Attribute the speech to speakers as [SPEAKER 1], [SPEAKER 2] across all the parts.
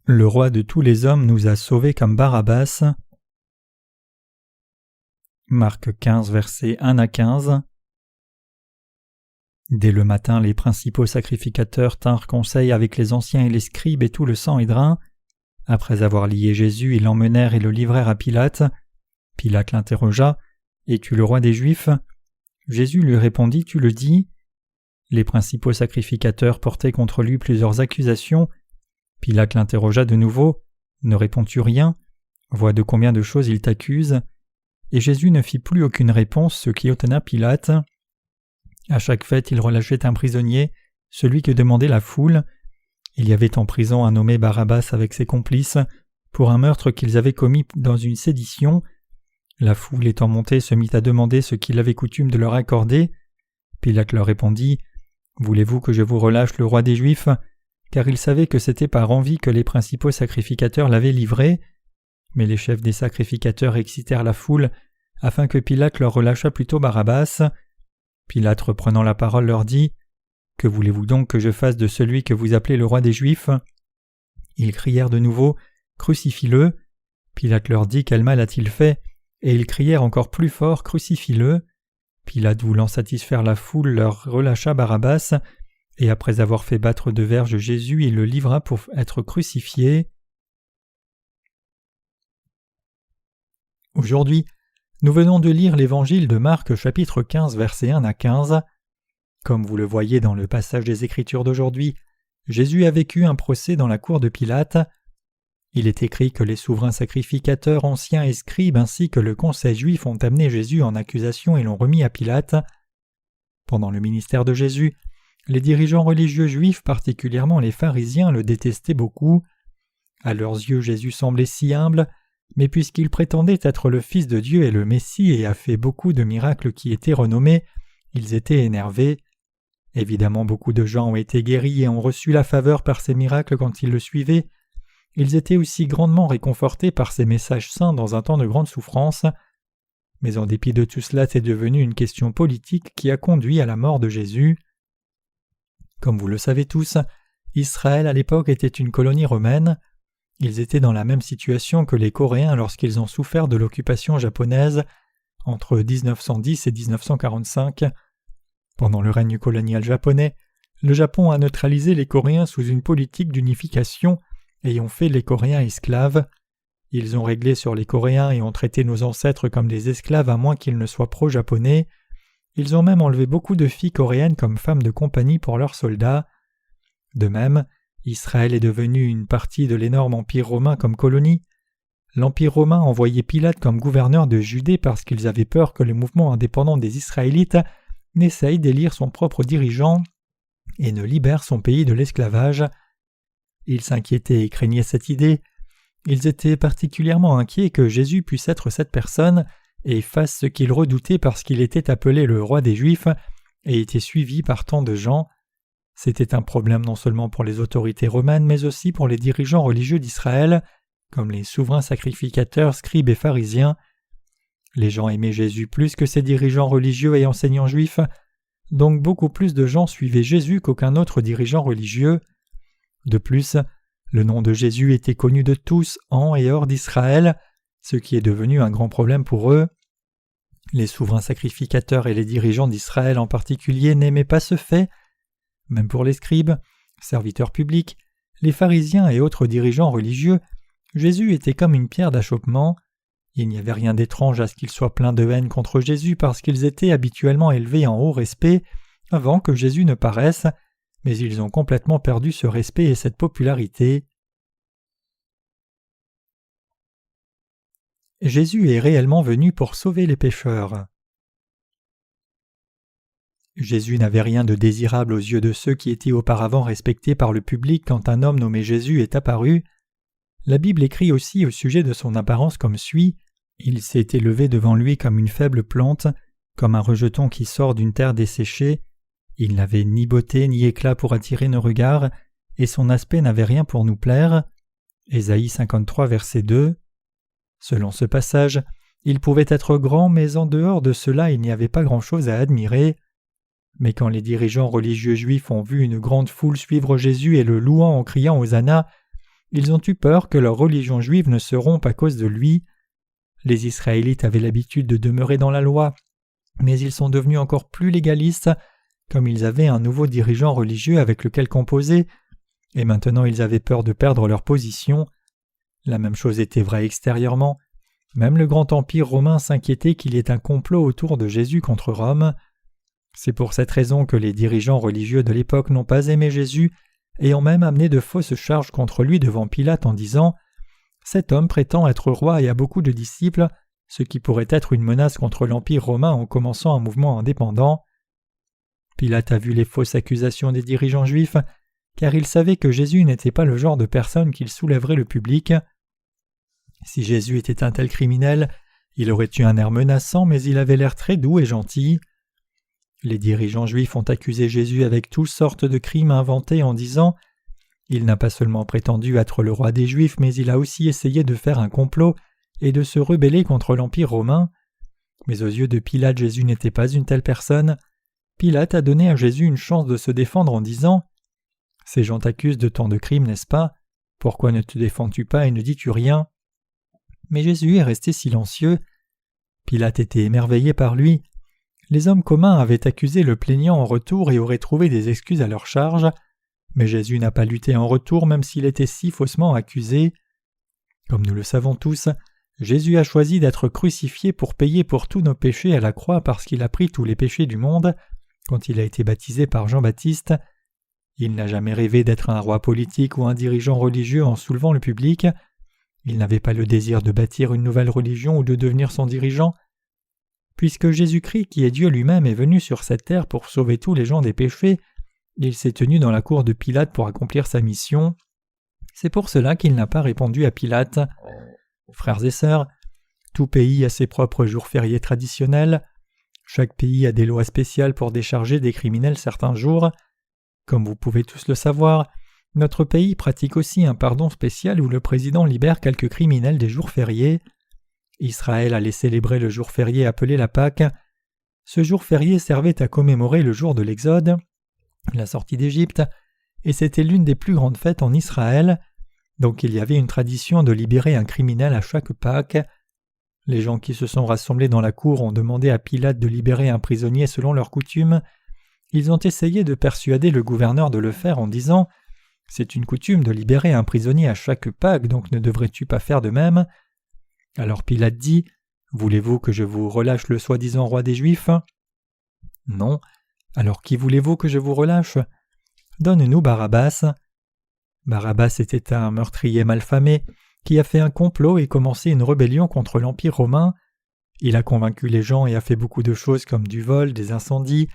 [SPEAKER 1] Le roi de tous les hommes nous a sauvés comme Barabbas. Marc 15, versets 1 à 15. Dès le matin, les principaux sacrificateurs tinrent conseil avec les anciens et les scribes et tout le Sanhédrin. Après avoir lié Jésus, ils l'emmenèrent et le livrèrent à Pilate. Pilate l'interrogea « Es-tu le roi des Juifs ?» Jésus lui répondit « Tu le dis ». Les principaux sacrificateurs portaient contre lui plusieurs accusations. Pilate l'interrogea de nouveau « Ne réponds-tu rien ? Vois de combien de choses il t'accuse ?» Et Jésus ne fit plus aucune réponse, ce qui étonna Pilate. À chaque fête, il relâchait un prisonnier, celui que demandait la foule. Il y avait en prison un nommé Barabbas avec ses complices, pour un meurtre qu'ils avaient commis dans une sédition. La foule étant montée se mit à demander ce qu'il avait coutume de leur accorder. Pilate leur répondit « Voulez-vous que je vous relâche le roi des Juifs ?» Car il savait que c'était par envie que les principaux sacrificateurs l'avaient livré. Mais les chefs des sacrificateurs excitèrent la foule, afin que Pilate leur relâchât plutôt Barabbas. Pilate, reprenant la parole, leur dit « Que voulez-vous donc que je fasse de celui que vous appelez le roi des Juifs ?» Ils crièrent de nouveau « Crucifie-le !» Pilate leur dit « Quel mal a-t-il fait ?» Et ils crièrent encore plus fort « Crucifie-le !» Pilate, voulant satisfaire la foule, leur relâcha Barabbas, et après avoir fait battre de verges Jésus, il le livra pour être crucifié. Aujourd'hui, nous venons de lire l'évangile de Marc chapitre 15 versets 1 à 15. Comme vous le voyez dans le passage des Écritures d'aujourd'hui, Jésus a vécu un procès dans la cour de Pilate. Il est écrit que les souverains sacrificateurs, anciens et scribes ainsi que le conseil juif ont amené Jésus en accusation et l'ont remis à Pilate. Pendant le ministère de Jésus, les dirigeants religieux juifs, particulièrement les pharisiens, le détestaient beaucoup. À leurs yeux, Jésus semblait si humble, mais puisqu'il prétendait être le Fils de Dieu et le Messie et a fait beaucoup de miracles qui étaient renommés, ils étaient énervés. Évidemment, beaucoup de gens ont été guéris et ont reçu la faveur par ces miracles quand ils le suivaient. Ils étaient aussi grandement réconfortés par ces messages saints dans un temps de grande souffrance. Mais en dépit de tout cela, c'est devenu une question politique qui a conduit à la mort de Jésus. Comme vous le savez tous, Israël à l'époque était une colonie romaine. Ils étaient dans la même situation que les Coréens lorsqu'ils ont souffert de l'occupation japonaise entre 1910 et 1945. Pendant le règne colonial japonais, le Japon a neutralisé les Coréens sous une politique d'unification et ont fait les Coréens esclaves. Ils ont réglé sur les Coréens et ont traité nos ancêtres comme des esclaves à moins qu'ils ne soient pro-japonais. Ils ont même enlevé beaucoup de filles coréennes comme femmes de compagnie pour leurs soldats. De même, Israël est devenu une partie de l'énorme empire romain comme colonie. L'empire romain envoyait Pilate comme gouverneur de Judée parce qu'ils avaient peur que le mouvement indépendant des Israélites n'essaye d'élire son propre dirigeant et ne libère son pays de l'esclavage. Ils s'inquiétaient et craignaient cette idée. Ils étaient particulièrement inquiets que Jésus puisse être cette personne et fasse ce qu'ils redoutaient parce qu'il était appelé le roi des Juifs et était suivi par tant de gens. C'était un problème non seulement pour les autorités romaines mais aussi pour les dirigeants religieux d'Israël, comme les souverains sacrificateurs, scribes et pharisiens. Les gens aimaient Jésus plus que ces dirigeants religieux et enseignants juifs, donc beaucoup plus de gens suivaient Jésus qu'aucun autre dirigeant religieux. De plus, le nom de Jésus était connu de tous en et hors d'Israël, ce qui est devenu un grand problème pour eux. Les souverains sacrificateurs et les dirigeants d'Israël en particulier n'aimaient pas ce fait. Même pour les scribes, serviteurs publics, les pharisiens et autres dirigeants religieux, Jésus était comme une pierre d'achoppement. Il n'y avait rien d'étrange à ce qu'ils soient pleins de haine contre Jésus parce qu'ils étaient habituellement élevés en haut respect avant que Jésus ne paraisse, mais ils ont complètement perdu ce respect et cette popularité. Jésus est réellement venu pour sauver les pécheurs. Jésus n'avait rien de désirable aux yeux de ceux qui étaient auparavant respectés par le public quand un homme nommé Jésus est apparu. La Bible écrit aussi au sujet de son apparence comme suit : « Il s'est élevé devant lui comme une faible plante, comme un rejeton qui sort d'une terre desséchée. Il n'avait ni beauté ni éclat pour attirer nos regards, et son aspect n'avait rien pour nous plaire. » Ésaïe 53, verset 2. Selon ce passage, il pouvait être grand, mais en dehors de cela il n'y avait pas grand-chose à admirer. Mais quand les dirigeants religieux juifs ont vu une grande foule suivre Jésus et le louant en criant Hosanna, Ils ont eu peur que leur religion juive ne se rompe à cause de lui. Les Israélites avaient l'habitude de demeurer dans la loi, mais ils sont devenus encore plus légalistes, comme ils avaient un nouveau dirigeant religieux avec lequel composer, et maintenant ils avaient peur de perdre leur position. La même chose était vraie extérieurement. Même le grand empire romain s'inquiétait qu'il y ait un complot autour de Jésus contre Rome. C'est pour cette raison que les dirigeants religieux de l'époque n'ont pas aimé Jésus et ont même amené de fausses charges contre lui devant Pilate en disant « Cet homme prétend être roi et a beaucoup de disciples, ce qui pourrait être une menace contre l'empire romain en commençant un mouvement indépendant. » Pilate a vu les fausses accusations des dirigeants juifs, car il savait que Jésus n'était pas le genre de personne qu'il soulèverait le public. Si Jésus était un tel criminel, il aurait eu un air menaçant, mais il avait l'air très doux et gentil. Les dirigeants juifs ont accusé Jésus avec toutes sortes de crimes inventés en disant « Il n'a pas seulement prétendu être le roi des Juifs, mais il a aussi essayé de faire un complot et de se rebeller contre l'Empire romain. » Mais aux yeux de Pilate, Jésus n'était pas une telle personne. Pilate a donné à Jésus une chance de se défendre en disant « Ces gens t'accusent de tant de crimes, n'est-ce pas? Pourquoi ne te défends-tu pas et ne dis-tu rien ?» Mais Jésus est resté silencieux. Pilate était émerveillé par lui. Les hommes communs avaient accusé le plaignant en retour et auraient trouvé des excuses à leur charge, mais Jésus n'a pas lutté en retour même s'il était si faussement accusé. Comme nous le savons tous, Jésus a choisi d'être crucifié pour payer pour tous nos péchés à la croix parce qu'il a pris tous les péchés du monde quand il a été baptisé par Jean-Baptiste. Il n'a jamais rêvé d'être un roi politique ou un dirigeant religieux en soulevant le public. Il n'avait pas le désir de bâtir une nouvelle religion ou de devenir son dirigeant. Puisque Jésus-Christ, qui est Dieu lui-même, est venu sur cette terre pour sauver tous les gens des péchés, il s'est tenu dans la cour de Pilate pour accomplir sa mission. C'est pour cela qu'il n'a pas répondu à Pilate. Frères et sœurs, tout pays a ses propres jours fériés traditionnels. Chaque pays a des lois spéciales pour décharger des criminels certains jours. Comme vous pouvez tous le savoir, notre pays pratique aussi un pardon spécial où le président libère quelques criminels des jours fériés. Israël allait célébrer le jour férié appelé la Pâque. Ce jour férié servait à commémorer le jour de l'Exode, la sortie d'Égypte, et c'était l'une des plus grandes fêtes en Israël, donc il y avait une tradition de libérer un criminel à chaque Pâque. Les gens qui se sont rassemblés dans la cour ont demandé à Pilate de libérer un prisonnier selon leur coutume. Ils ont essayé de persuader le gouverneur de le faire en disant « C'est une coutume de libérer un prisonnier à chaque Pâque, donc ne devrais-tu pas faire de même ?» Alors Pilate dit « Voulez-vous que je vous relâche le soi-disant roi des Juifs ?» « Non. Alors qui voulez-vous que je vous relâche ? Donne-nous Barabbas. » Barabbas était un meurtrier malfamé qui a fait un complot et commencé une rébellion contre l'Empire romain. Il a convaincu les gens et a fait beaucoup de choses comme du vol, des incendies,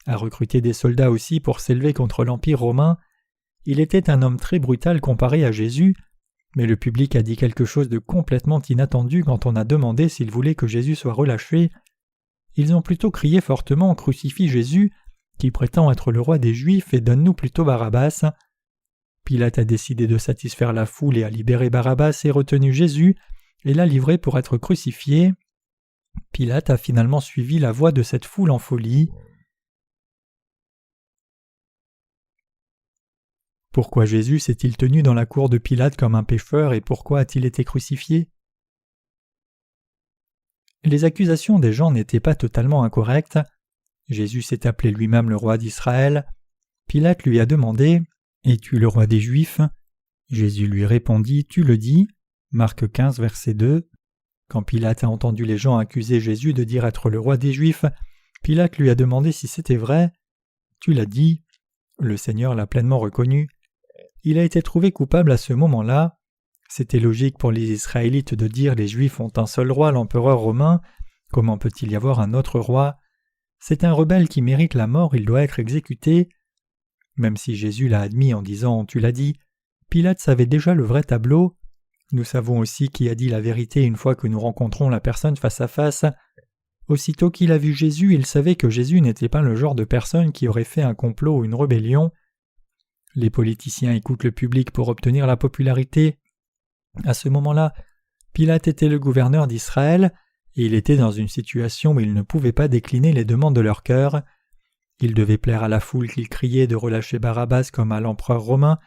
[SPEAKER 1] a recruté des soldats aussi pour s'élever contre l'Empire romain. Il était un homme très brutal comparé à Jésus, mais le public a dit quelque chose de complètement inattendu quand on a demandé s'il voulait que Jésus soit relâché. Ils ont plutôt crié fortement « Crucifie Jésus !» qui prétend être le roi des Juifs et donne-nous plutôt Barabbas. Pilate a décidé de satisfaire la foule et a libéré Barabbas et retenu Jésus et l'a livré pour être crucifié. Pilate a finalement suivi la voie de cette foule en folie. Pourquoi Jésus s'est-il tenu dans la cour de Pilate comme un pécheur et pourquoi a-t-il été crucifié ? Les accusations des gens n'étaient pas totalement incorrectes. Jésus s'est appelé lui-même le roi d'Israël. Pilate lui a demandé « Es-tu le roi des Juifs ?» Jésus lui répondit « Tu le dis » Marc 15, verset 2. Quand Pilate a entendu les gens accuser Jésus de dire être le roi des Juifs, Pilate lui a demandé si c'était vrai. « Tu l'as dit » Le Seigneur l'a pleinement reconnu. Il a été trouvé coupable à ce moment-là. C'était logique pour les Israélites de dire « Les Juifs ont un seul roi, l'empereur romain. Comment peut-il y avoir un autre roi ?» C'est un rebelle qui mérite la mort, il doit être exécuté. Même si Jésus l'a admis en disant « Tu l'as dit », Pilate savait déjà le vrai tableau. Nous savons aussi qui a dit la vérité une fois que nous rencontrons la personne face à face. Aussitôt qu'il a vu Jésus, il savait que Jésus n'était pas le genre de personne qui aurait fait un complot ou une rébellion. Les politiciens écoutent le public pour obtenir la popularité. À ce moment-là, Pilate était le gouverneur d'Israël et il était dans une situation où il ne pouvait pas décliner les demandes de leur cœur. Il devait plaire à la foule qu'il criait de relâcher Barabbas comme à l'empereur romain,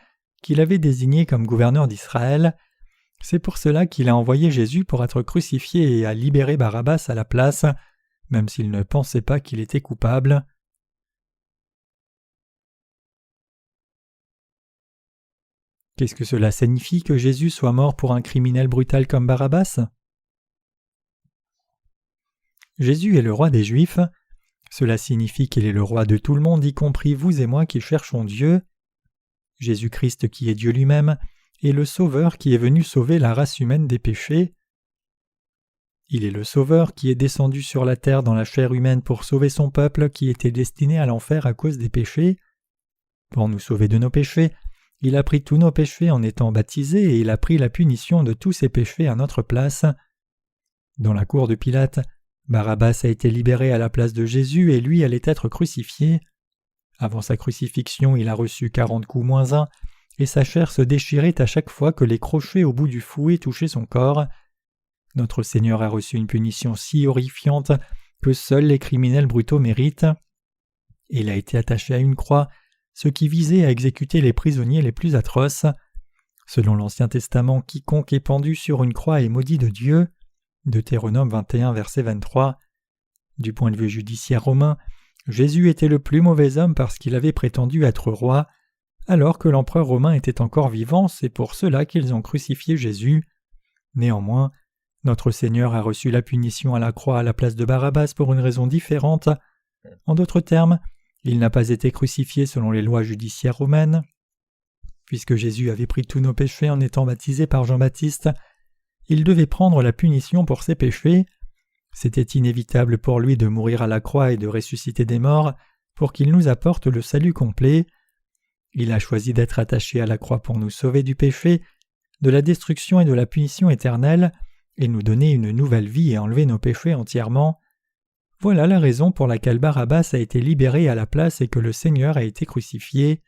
[SPEAKER 1] qu'il avait désigné comme gouverneur d'Israël. C'est pour cela qu'il a envoyé Jésus pour être crucifié et a libéré Barabbas à la place, même s'il ne pensait pas qu'il était coupable. Qu'est-ce que cela signifie que Jésus soit mort pour un criminel brutal comme Barabbas ? Jésus est le roi des Juifs. Cela signifie qu'il est le roi de tout le monde, y compris vous et moi qui cherchons Dieu. Jésus-Christ, qui est Dieu lui-même, est le Sauveur qui est venu sauver la race humaine des péchés. Il est le Sauveur qui est descendu sur la terre dans la chair humaine pour sauver son peuple qui était destiné à l'enfer à cause des péchés. Pour nous sauver de nos péchés, il a pris tous nos péchés en étant baptisé et il a pris la punition de tous ses péchés à notre place. Dans la cour de Pilate, Barabbas a été libéré à la place de Jésus et lui allait être crucifié. Avant sa crucifixion, il a reçu 40 coups moins 1 et sa chair se déchirait à chaque fois que les crochets au bout du fouet touchaient son corps. Notre Seigneur a reçu une punition si horrifiante que seuls les criminels brutaux méritent. Il a été attaché à une croix, ce qui visait à exécuter les prisonniers les plus atroces. Selon l'Ancien Testament, quiconque est pendu sur une croix est maudit de Dieu. Deutéronome 21, verset 23. Du point de vue judiciaire romain, Jésus était le plus mauvais homme parce qu'il avait prétendu être roi, alors que l'empereur romain était encore vivant, c'est pour cela qu'ils ont crucifié Jésus. Néanmoins, notre Seigneur a reçu la punition à la croix à la place de Barabbas pour une raison différente. En d'autres termes, il n'a pas été crucifié selon les lois judiciaires romaines. Puisque Jésus avait pris tous nos péchés en étant baptisé par Jean-Baptiste, il devait prendre la punition pour ses péchés. C'était inévitable pour lui de mourir à la croix et de ressusciter des morts pour qu'il nous apporte le salut complet. Il a choisi d'être attaché à la croix pour nous sauver du péché, de la destruction et de la punition éternelle, et nous donner une nouvelle vie et enlever nos péchés entièrement. Voilà la raison pour laquelle Barabbas a été libéré à la place et que le Seigneur a été crucifié.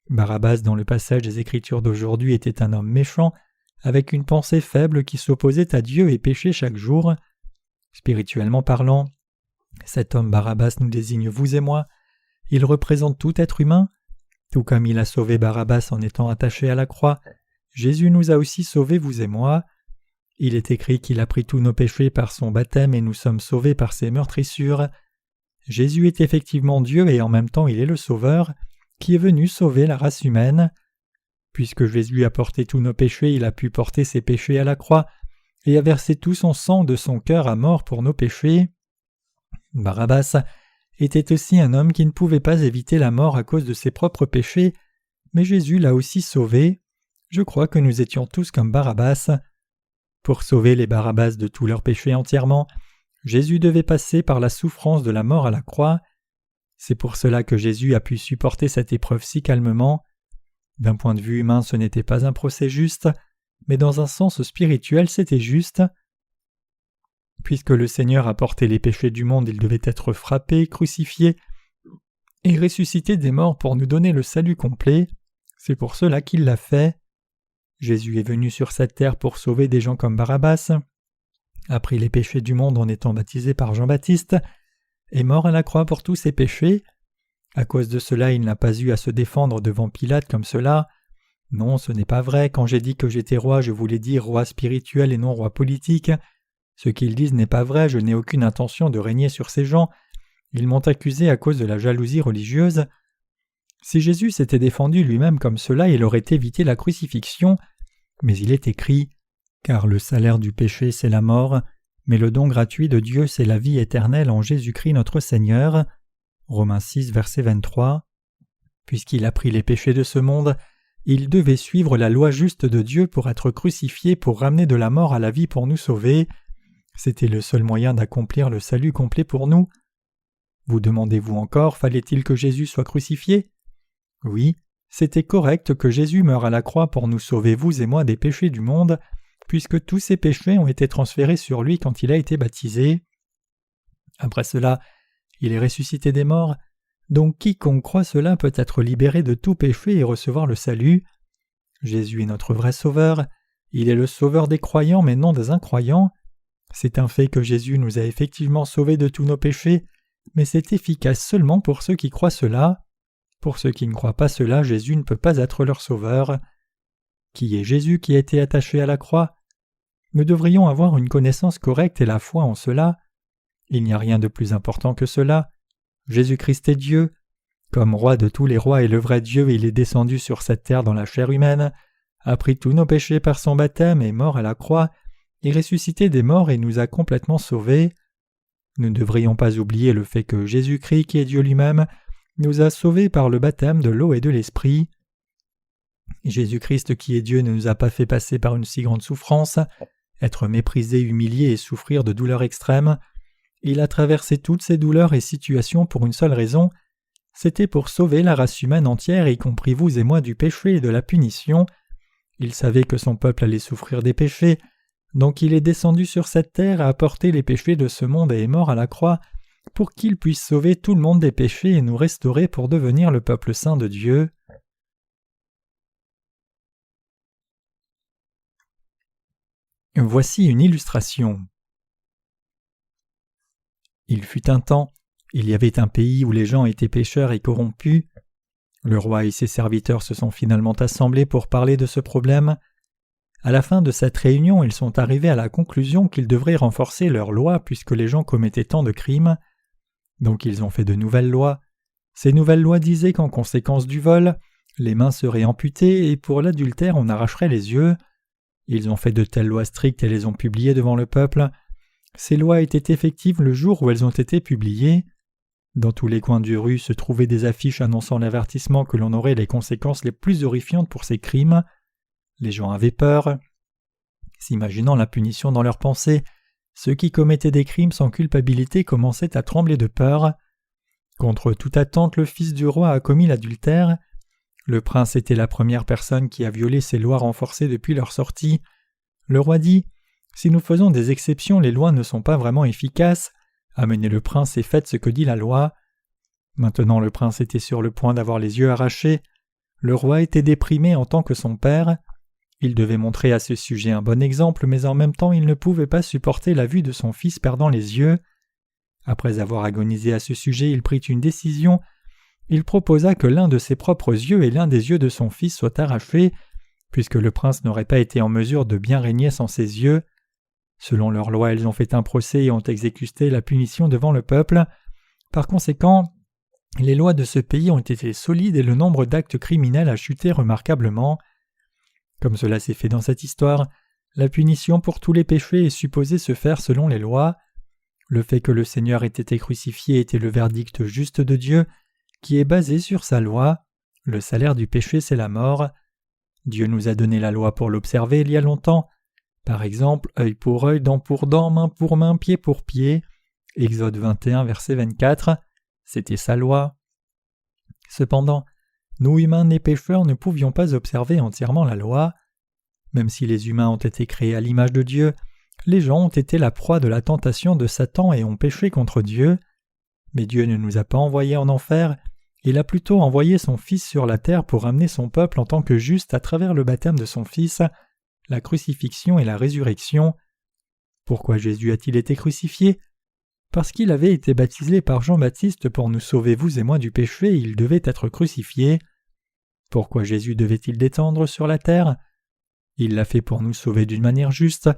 [SPEAKER 1] Barabbas, dans le passage des Écritures d'aujourd'hui, était un homme méchant, avec une pensée faible qui s'opposait à Dieu et péchait chaque jour. Spirituellement parlant, cet homme Barabbas nous désigne vous et moi. Il représente tout être humain. Tout comme il a sauvé Barabbas en étant attaché à la croix, Jésus nous a aussi sauvés vous et moi. Il est écrit qu'il a pris tous nos péchés par son baptême et nous sommes sauvés par ses meurtrissures. Jésus est effectivement Dieu et en même temps il est le Sauveur, qui est venu sauver la race humaine. Puisque Jésus a porté tous nos péchés, il a pu porter ses péchés à la croix et a versé tout son sang de son cœur à mort pour nos péchés. Barabbas était aussi un homme qui ne pouvait pas éviter la mort à cause de ses propres péchés, mais Jésus l'a aussi sauvé. Je crois que nous étions tous comme Barabbas. Pour sauver les Barabbas de tous leurs péchés entièrement, Jésus devait passer par la souffrance de la mort à la croix. C'est pour cela que Jésus a pu supporter cette épreuve si calmement. D'un point de vue humain, ce n'était pas un procès juste, mais dans un sens spirituel, c'était juste. Puisque le Seigneur a porté les péchés du monde, il devait être frappé, crucifié et ressuscité des morts pour nous donner le salut complet. C'est pour cela qu'il l'a fait. Jésus est venu sur cette terre pour sauver des gens comme Barabbas, a pris les péchés du monde en étant baptisé par Jean-Baptiste, est mort à la croix pour tous ses péchés. À cause de cela, il n'a pas eu à se défendre devant Pilate comme cela. Non, ce n'est pas vrai. Quand j'ai dit que j'étais roi, je voulais dire roi spirituel et non roi politique. Ce qu'ils disent n'est pas vrai, je n'ai aucune intention de régner sur ces gens. Ils m'ont accusé à cause de la jalousie religieuse. Si Jésus s'était défendu lui-même comme cela, il aurait évité la crucifixion. Mais il est écrit « Car le salaire du péché, c'est la mort, mais le don gratuit de Dieu, c'est la vie éternelle en Jésus-Christ notre Seigneur. » Romains 6, verset 23. Puisqu'il a pris les péchés de ce monde, il devait suivre la loi juste de Dieu pour être crucifié pour ramener de la mort à la vie pour nous sauver. C'était le seul moyen d'accomplir le salut complet pour nous. Vous demandez-vous encore, fallait-il que Jésus soit crucifié ? Oui, c'était correct que Jésus meure à la croix pour nous sauver vous et moi des péchés du monde, puisque tous ces péchés ont été transférés sur lui quand il a été baptisé. Après cela, il est ressuscité des morts, donc quiconque croit cela peut être libéré de tout péché et recevoir le salut. Jésus est notre vrai sauveur, il est le sauveur des croyants mais non des incroyants. C'est un fait que Jésus nous a effectivement sauvés de tous nos péchés, mais c'est efficace seulement pour ceux qui croient cela. Pour ceux qui ne croient pas cela, Jésus ne peut pas être leur sauveur. Qui est Jésus qui a été attaché à la croix? Nous devrions avoir une connaissance correcte et la foi en cela. Il n'y a rien de plus important que cela. Jésus-Christ est Dieu. Comme roi de tous les rois et le vrai Dieu, il est descendu sur cette terre dans la chair humaine, a pris tous nos péchés par son baptême, est mort à la croix, est ressuscité des morts et nous a complètement sauvés. Nous ne devrions pas oublier le fait que Jésus-Christ, qui est Dieu lui-même, nous a sauvés par le baptême de l'eau et de l'Esprit. Jésus-Christ, qui est Dieu, ne nous a pas fait passer par une si grande souffrance, être méprisé, humilié et souffrir de douleurs extrêmes. Il a traversé toutes ces douleurs et situations pour une seule raison, c'était pour sauver la race humaine entière, y compris vous et moi, du péché et de la punition. Il savait que son peuple allait souffrir des péchés, donc il est descendu sur cette terre, a apporté les péchés de ce monde et est mort à la croix, pour qu'il puisse sauver tout le monde des péchés et nous restaurer pour devenir le peuple saint de Dieu. Voici une illustration. Il fut un temps, il y avait un pays où les gens étaient pécheurs et corrompus. Le roi et ses serviteurs se sont finalement assemblés pour parler de ce problème. À la fin de cette réunion, ils sont arrivés à la conclusion qu'ils devraient renforcer leurs lois puisque les gens commettaient tant de crimes. Donc ils ont fait de nouvelles lois. Ces nouvelles lois disaient qu'en conséquence du vol, les mains seraient amputées et pour l'adultère on arracherait les yeux. Ils ont fait de telles lois strictes et les ont publiées devant le peuple. Ces lois étaient effectives le jour où elles ont été publiées. Dans tous les coins de rue se trouvaient des affiches annonçant l'avertissement que l'on aurait les conséquences les plus horrifiantes pour ces crimes. Les gens avaient peur. S'imaginant la punition dans leurs pensées, ceux qui commettaient des crimes sans culpabilité commençaient à trembler de peur. Contre toute attente, le fils du roi a commis l'adultère. Le prince était la première personne qui a violé ces lois renforcées depuis leur sortie. Le roi dit « Si nous faisons des exceptions, les lois ne sont pas vraiment efficaces. Amenez le prince et faites ce que dit la loi. » Maintenant le prince était sur le point d'avoir les yeux arrachés. Le roi était déprimé en tant que son père. Il devait montrer à ce sujet un bon exemple, mais en même temps il ne pouvait pas supporter la vue de son fils perdant les yeux. Après avoir agonisé à ce sujet, il prit une décision. Il proposa que l'un de ses propres yeux et l'un des yeux de son fils soient arrachés, puisque le prince n'aurait pas été en mesure de bien régner sans ses yeux. Selon leur loi, ils ont fait un procès et ont exécuté la punition devant le peuple. Par conséquent, les lois de ce pays ont été solides et le nombre d'actes criminels a chuté remarquablement. Comme cela s'est fait dans cette histoire, la punition pour tous les péchés est supposée se faire selon les lois. Le fait que le Seigneur ait été crucifié était le verdict juste de Dieu, qui est basé sur sa loi. Le salaire du péché, c'est la mort. Dieu nous a donné la loi pour l'observer il y a longtemps. Par exemple, œil pour œil, dent pour dent, main pour main, pied pour pied. Exode 21, verset 24. C'était sa loi. Cependant, nous humains nés pécheurs ne pouvions pas observer entièrement la loi. Même si les humains ont été créés à l'image de Dieu, les gens ont été la proie de la tentation de Satan et ont péché contre Dieu. Mais Dieu ne nous a pas envoyés en enfer, il a plutôt envoyé son Fils sur la terre pour amener son peuple en tant que juste à travers le baptême de son Fils, la crucifixion et la résurrection. Pourquoi Jésus a-t-il été crucifié? Parce qu'il avait été baptisé par Jean-Baptiste pour nous sauver vous et moi du péché, il devait être crucifié. Pourquoi Jésus devait-il descendre sur la terre? Il l'a fait pour nous sauver d'une manière juste,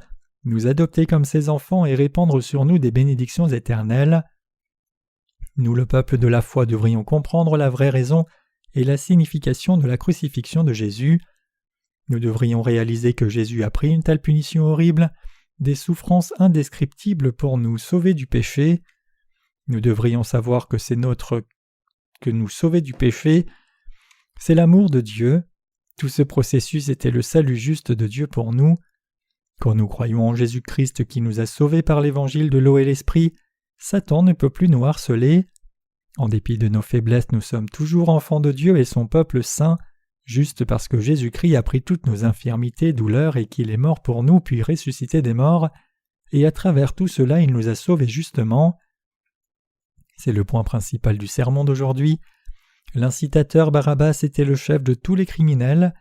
[SPEAKER 1] nous adopter comme ses enfants et répandre sur nous des bénédictions éternelles. Nous, le peuple de la foi, devrions comprendre la vraie raison et la signification de la crucifixion de Jésus. Nous devrions réaliser que Jésus a pris une telle punition horrible, des souffrances indescriptibles pour nous sauver du péché. Nous devrions savoir que que nous sauver du péché, c'est l'amour de Dieu. Tout ce processus était le salut juste de Dieu pour nous. Quand nous croyons en Jésus-Christ qui nous a sauvés par l'évangile de l'eau et l'esprit, Satan ne peut plus nous harceler. En dépit de nos faiblesses, nous sommes toujours enfants de Dieu et son peuple saint, juste parce que Jésus-Christ a pris toutes nos infirmités, douleurs et qu'il est mort pour nous puis ressuscité des morts, et à travers tout cela il nous a sauvés justement. C'est le point principal du sermon d'aujourd'hui. L'incitateur Barabbas était le chef de tous les criminels.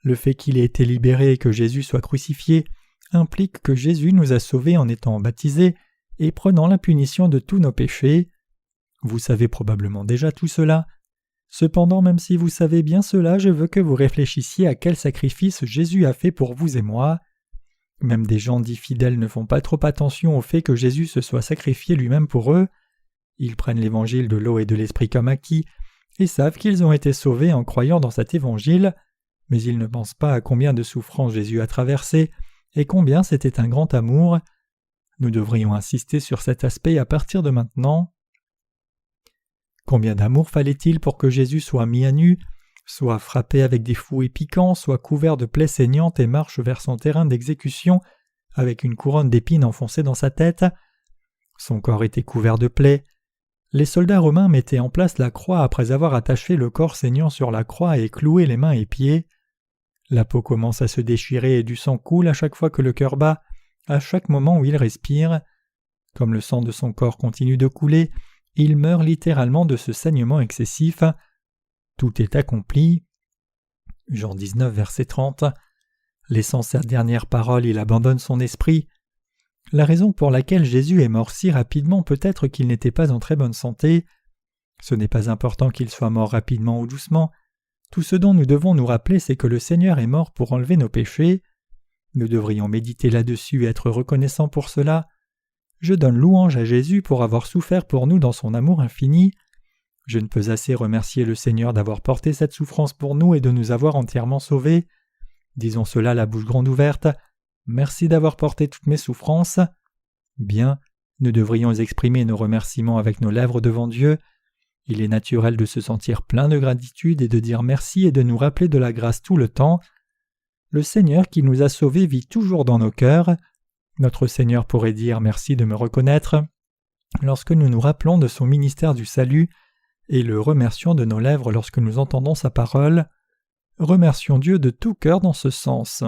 [SPEAKER 1] Le fait qu'il ait été libéré et que Jésus soit crucifié implique que Jésus nous a sauvés en étant baptisés et prenant la punition de tous nos péchés. Vous savez probablement déjà tout cela. Cependant, même si vous savez bien cela, je veux que vous réfléchissiez à quel sacrifice Jésus a fait pour vous et moi. Même des gens dits fidèles ne font pas trop attention au fait que Jésus se soit sacrifié lui-même pour eux. Ils prennent l'évangile de l'eau et de l'esprit comme acquis et savent qu'ils ont été sauvés en croyant dans cet évangile, mais ils ne pensent pas à combien de souffrances Jésus a traversées et combien c'était un grand amour. Nous devrions insister sur cet aspect à partir de maintenant. Combien d'amour fallait-il pour que Jésus soit mis à nu, soit frappé avec des fouets piquants, soit couvert de plaies saignantes et marche vers son terrain d'exécution avec une couronne d'épines enfoncée dans sa tête? Son corps était couvert de plaies. Les soldats romains mettaient en place la croix après avoir attaché le corps saignant sur la croix et cloué les mains et pieds. La peau commence à se déchirer et du sang coule à chaque fois que le cœur bat, à chaque moment où il respire. Comme le sang de son corps continue de couler, il meurt littéralement de ce saignement excessif. Tout est accompli. Jean 19, verset 30. Laissant sa dernière parole, il abandonne son esprit. La raison pour laquelle Jésus est mort si rapidement peut être qu'il n'était pas en très bonne santé. Ce n'est pas important qu'il soit mort rapidement ou doucement. Tout ce dont nous devons nous rappeler, c'est que le Seigneur est mort pour enlever nos péchés. Nous devrions méditer là-dessus et être reconnaissants pour cela. Je donne louange à Jésus pour avoir souffert pour nous dans son amour infini. Je ne peux assez remercier le Seigneur d'avoir porté cette souffrance pour nous et de nous avoir entièrement sauvés. Disons cela la bouche grande ouverte. Merci d'avoir porté toutes mes souffrances. Bien, nous devrions exprimer nos remerciements avec nos lèvres devant Dieu. Il est naturel de se sentir plein de gratitude et de dire merci et de nous rappeler de la grâce tout le temps. Le Seigneur qui nous a sauvés vit toujours dans nos cœurs. Notre Seigneur pourrait dire merci de me reconnaître lorsque nous nous rappelons de son ministère du salut et le remercions de nos lèvres lorsque nous entendons sa parole. Remercions Dieu de tout cœur dans ce sens.